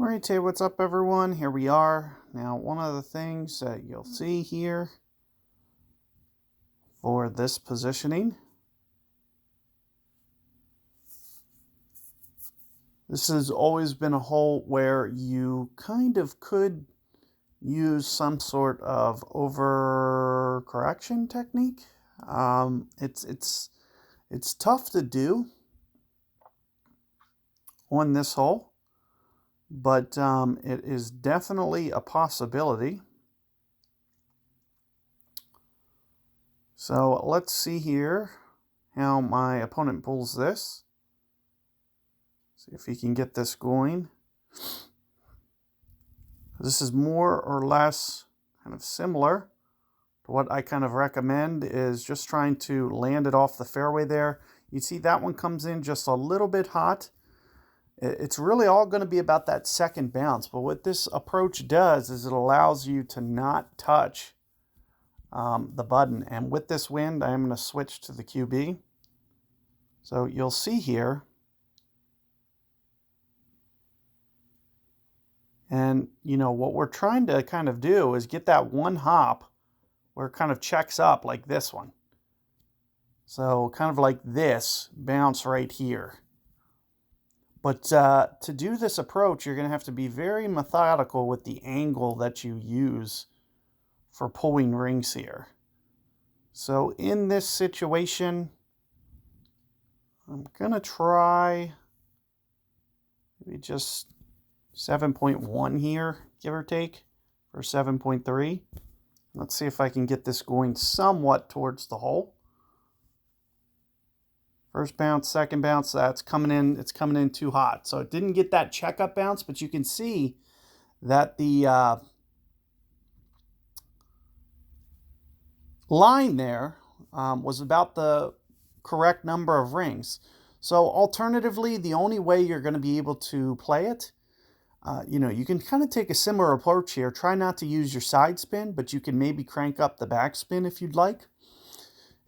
Alright, hey, what's up everyone? Here we are. Now, one of the things that you'll see here for this positioning, this has always been a hole where you kind of could use some sort of overcorrection technique. It's tough to do on this hole, but it is definitely a possibility. So let's see here how my opponent pulls this. See if he can get this going. This is more or less kind of similar to what I kind of recommend, is just trying to land it off the fairway there. You see that one comes in just a little bit hot. It's really all going to be about that second bounce, but what this approach does is it allows you to not touch the button. And with this wind, I'm going to switch to the QB. So you'll see here, and you know what we're trying to kind of do is get that one hop where it kind of checks up like this one. So kind of like this bounce right here. But to do this approach, you're going to have to be very methodical with the angle that you use for pulling rings here. So in this situation, I'm going to try maybe just 7.1 here, give or take, for 7.3. Let's see if I can get this going somewhat towards the hole. First bounce, second bounce, that's coming in, it's coming in too hot. So it didn't get that checkup bounce, but you can see that the line there was about the correct number of rings. So alternatively, the only way you're going to be able to play it, you can kind of take a similar approach here. Try not to use your side spin, but you can maybe crank up the backspin if you'd like.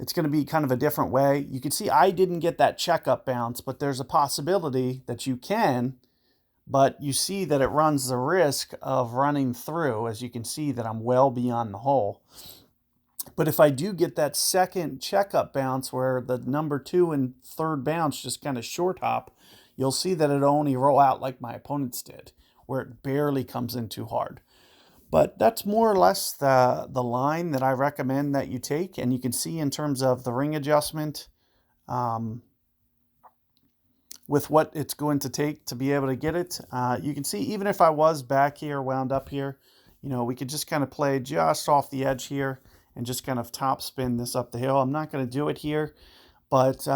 It's going to be kind of a different way. You can see I didn't get that checkup bounce, but there's a possibility that you can, but you see that it runs the risk of running through, as you can see that I'm well beyond the hole. But if I do get that second checkup bounce where the number 2 and third bounce just kind of short hop, you'll see that it only roll out like my opponents did, where it barely comes in too hard. But that's more or less the line that I recommend that you take. And you can see in terms of the ring adjustment, with what it's going to take to be able to get it. You can see even if I was back here, wound up here, we could just kind of play just off the edge here and just kind of top spin this up the hill. I'm not going to do it here, but,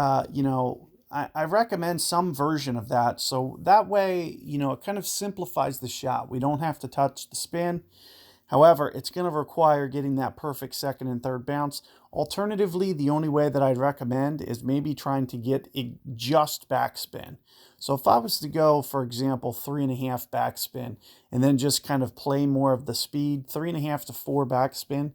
I recommend some version of that. So that way, it kind of simplifies the shot. We don't have to touch the spin. However, it's going to require getting that perfect second and third bounce. Alternatively, the only way that I'd recommend is maybe trying to get a just backspin. So if I was to go, for example, 3.5 backspin, and then just kind of play more of the speed, 3.5 to 4 backspin,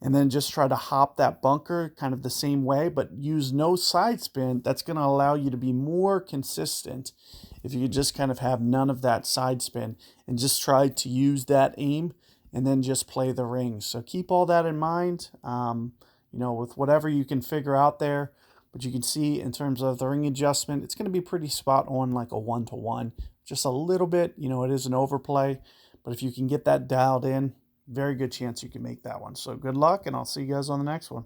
and then just try to hop that bunker kind of the same way, but use no side spin, that's going to allow you to be more consistent if you could just kind of have none of that side spin and just try to use that aim and then just play the rings. So keep all that in mind, with whatever you can figure out there. But you can see in terms of the ring adjustment, it's going to be pretty spot on, like a 1-to-1. Just a little bit, it is an overplay. But if you can get that dialed in, very good chance you can make that one. So good luck, and I'll see you guys on the next one.